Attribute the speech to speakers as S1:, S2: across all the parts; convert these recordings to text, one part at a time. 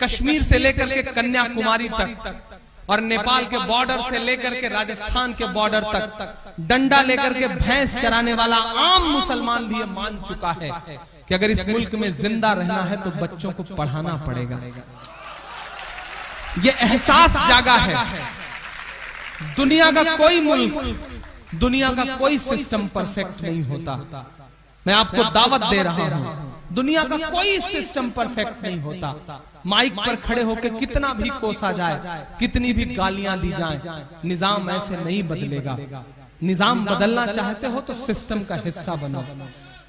S1: कश्मीर से लेकर के कन्याकुमारी तक और नेपाल के बॉर्डर से लेकर के राजस्थान के बॉर्डर तक डंडा लेकर के भैंस चराने वाला आम मुसलमान भी ये मान चुका है कि अगर इस मुल्क में जिंदा रहना है तो बच्चों को पढ़ाना पड़ेगा। ये एहसास जागा है। दुनिया का कोई मुल्क, दुनिया का कोई सिस्टम परफेक्ट नहीं होता। मैं आपको दावत दे रहा हूं, दुनिया का कोई सिस्टम परफेक्ट नहीं होता। माइक पर खड़े होकर कितना भी कोसा जाए, कितनी भी गालियां दी जाएं, निजाम ऐसे नहीं बदलेगा। निजाम बदलना चाहते हो तो सिस्टम का हिस्सा बनो।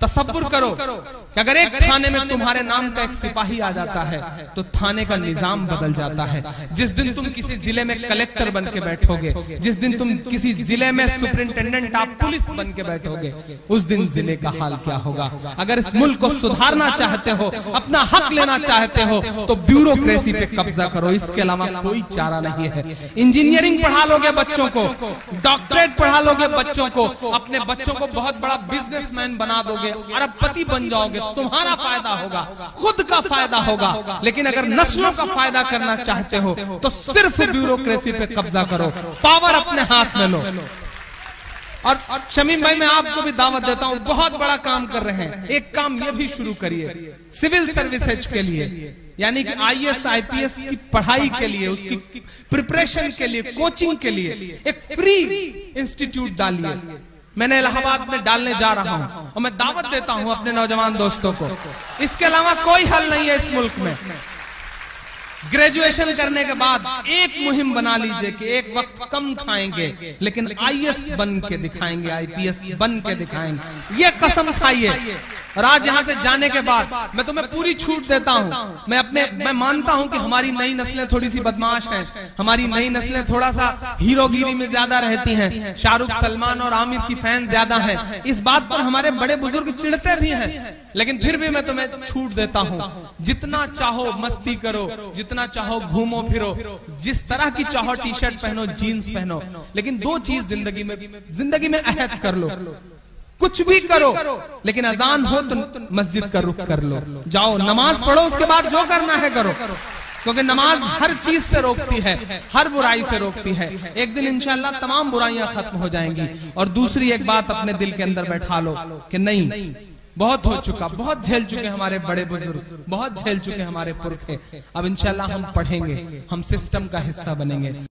S1: तसव्वुर करो कि अगर एक थाने में तुम्हारे नाम का एक सिपाही आ जाता है तो थाने का निजाम बदल जाता है। जिस दिन तुम किसी जिले में कलेक्टर बन के बैठोगे, जिस दिन तुम किसी जिले में सुपरिंटेंडेंट ऑफ पुलिस बन के बैठोगे, उस दिन जिले का हाल क्या होगा। अगर इस मुल्क को सुधारना चाहते हो, अपना हक लेना चाहते हो तो ब्यूरोक्रेसी पे कब्जा करो, इसके अलावा कोई चारा नहीं है। इंजीनियरिंग पढ़ा लोगे बच्चों को, डॉक्टरेट पढ़ा लोगे बच्चों को, अपने बच्चों को बहुत बड़ा बिजनेसमैन बना दोगे, अरबपति बन जाओगे, तुम्हारा फायदा होगा, खुद का फायदा होगा। लेकिन अगर नस्लों का फायदा करना चाहते हो तो सिर्फ ब्यूरोक्रेसी पे कब्जा करो, पावर अपने हाथ में लो। और शमीम भाई, मैं आपको भी दावत देता हूं, बहुत बड़ा काम कर रहे हैं। एक काम ये भी शुरू करिए सिविल सर्विसेज के लिए, यानी कि IAS IPS की पढ़ाई के लिए, उसकी प्रिपरेशन के लिए, कोचिंग के लिए एक फ्री इंस्टीट्यूट डालिए। मैंने इलाहाबाद में डालने जा रहा हूं और मैं दावत देता हूं अपने नौजवान दोस्तों को। इसके अलावा कोई हल नहीं है इस मुल्क में। ग्रेजुएशन करने के बाद एक मुहिम बना लीजिए कि एक वक्त कम खाएंगे लेकिन IAS बन के दिखाएंगे, IPS बन के दिखाएंगे। ये कसम खाइए। और आज यहां से जाने के बाद मैं तुम्हें पूरी छूट देता हूं। मैं मानता हूं कि हमारी नई नस्लें थोड़ी सी बदमाश हैं, हमारी नई नस्लें थोड़ा सा हीरोगिरी में ज्यादा रहती हैं, शाहरुख, सलमान और आमिर की फैन ज्यादा हैं। इस बात पर हमारे बड़े बुजुर्ग चिढ़ते भी हैं, लेकिन फिर भी मैं तुम्हें छूट देता हूं। जितना चाहो मस्ती करो, जितना चाहो घूमो फिरो, जिस तरह की चाहो टी शर्ट पहनो, जीन्स पहनो, लेकिन दो चीज जिंदगी में अहद कर लो। कुछ भी करो लेकिन अजान हो तो मस्जिद का रुख कर लो, जाओ नमाज पढ़ो, उसके बाद जो करना है करो, क्योंकि नमाज हर चीज से रोकती है, हर बुराई से रोकती है। एक दिन इंशाअल्लाह तमाम बुराइयां खत्म हो जाएंगी। और दूसरी एक बात अपने दिल के अंदर बैठा लो कि नहीं, बहुत हो चुका, बहुत झेल चुके हमारे बड़े बुजुर्ग, बहुत झेल चुके हमारे पुरखे। अब इंशाअल्लाह हम पढ़ेंगे, हम सिस्टम का हिस्सा बनेंगे।